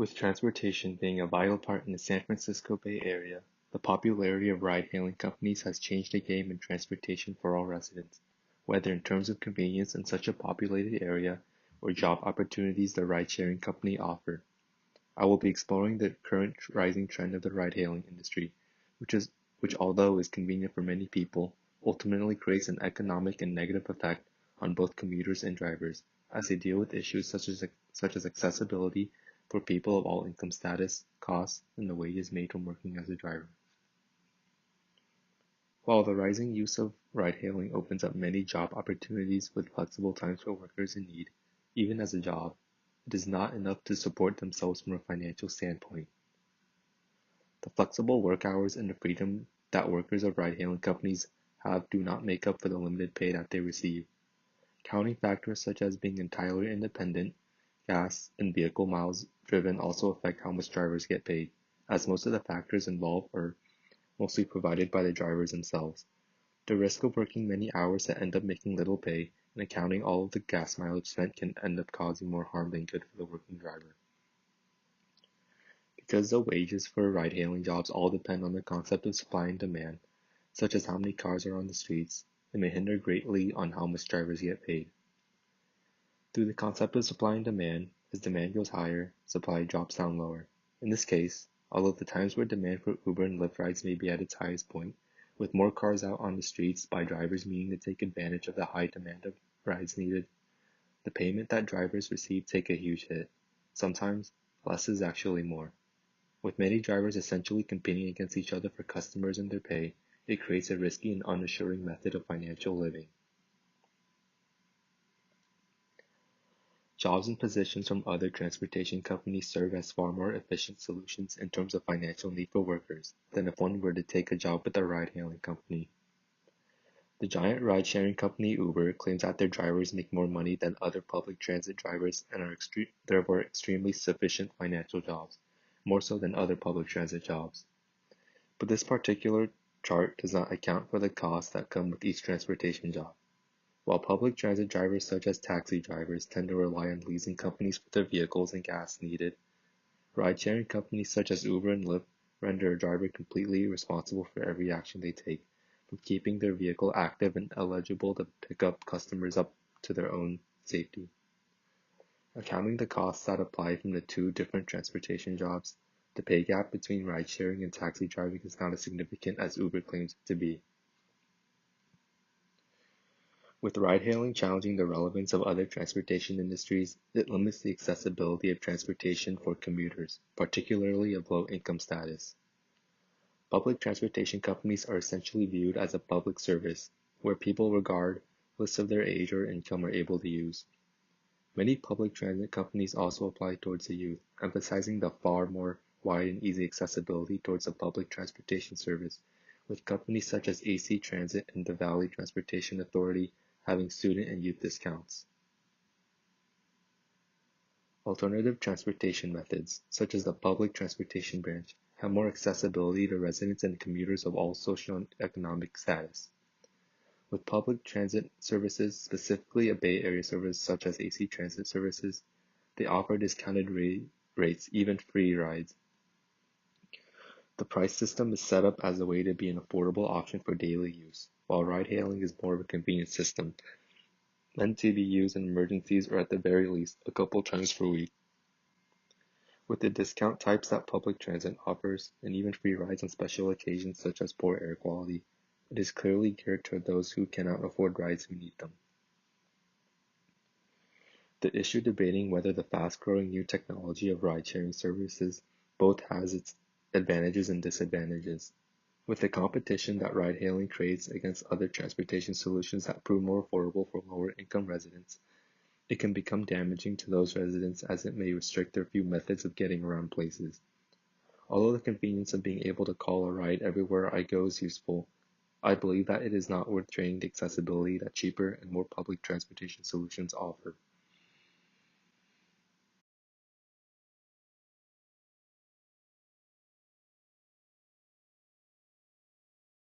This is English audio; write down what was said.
With transportation being a vital part in the San Francisco Bay Area, the popularity of ride-hailing companies has changed the game in transportation for all residents, whether in terms of convenience in such a populated area or job opportunities the ride-sharing company offer. I will be exploring the current rising trend of the ride-hailing industry, which although is convenient for many people, ultimately creates an economic and negative effect on both commuters and drivers, as they deal with issues such as accessibility for people of all income status, costs, and the wages made from working as a driver. While the rising use of ride-hailing opens up many job opportunities with flexible times for workers in need, even as a job, it is not enough to support themselves from a financial standpoint. The flexible work hours and the freedom that workers of ride-hailing companies have do not make up for the limited pay that they receive. Counting factors such as being entirely independent, gas, and vehicle miles driven also affect how much drivers get paid, as most of the factors involved are mostly provided by the drivers themselves. The risk of working many hours that end up making little pay and accounting all of the gas mileage spent can end up causing more harm than good for the working driver. Because the wages for ride-hailing jobs all depend on the concept of supply and demand, such as how many cars are on the streets, it may hinder greatly on how much drivers get paid. Through the concept of supply and demand, as demand goes higher, supply drops down lower. In this case, although the times where demand for Uber and Lyft rides may be at its highest point, with more cars out on the streets by drivers meaning to take advantage of the high demand of rides needed, the payment that drivers receive take a huge hit. Sometimes, less is actually more. With many drivers essentially competing against each other for customers and their pay, it creates a risky and unassuring method of financial living. Jobs and positions from other transportation companies serve as far more efficient solutions in terms of financial need for workers than if one were to take a job with a ride-hailing company. The giant ride-sharing company Uber claims that their drivers make more money than other public transit drivers and are therefore extremely sufficient financial jobs, more so than other public transit jobs. But this particular chart does not account for the costs that come with each transportation job. While public transit drivers such as taxi drivers tend to rely on leasing companies for their vehicles and gas needed, ride-sharing companies such as Uber and Lyft render a driver completely responsible for every action they take, from keeping their vehicle active and eligible to pick up customers up to their own safety. Accounting the costs that apply from the two different transportation jobs, the pay gap between ride-sharing and taxi driving is not as significant as Uber claims it to be. With ride-hailing challenging the relevance of other transportation industries, it limits the accessibility of transportation for commuters, particularly of low-income status. Public transportation companies are essentially viewed as a public service, where people regardless of their age or income are able to use. Many public transit companies also apply towards the youth, emphasizing the far more wide and easy accessibility towards the public transportation service, with companies such as AC Transit and the Valley Transportation Authority having student and youth discounts. Alternative transportation methods, such as the public transportation branch, have more accessibility to residents and commuters of all socioeconomic status. With public transit services, specifically a Bay Area service such as AC Transit services, they offer discounted rates, even free rides. The price system is set up as a way to be an affordable option for daily use, while ride-hailing is more of a convenient system, meant to be used in emergencies or at the very least a couple times per week. With the discount types that public transit offers, and even free rides on special occasions such as poor air quality, it is clearly geared toward those who cannot afford rides who need them. The issue debating whether the fast-growing new technology of ride-sharing services both has its advantages and disadvantages. With the competition that ride-hailing creates against other transportation solutions that prove more affordable for lower-income residents, it can become damaging to those residents as it may restrict their few methods of getting around places. Although the convenience of being able to call a ride everywhere I go is useful, I believe that it is not worth trading the accessibility that cheaper and more public transportation solutions offer.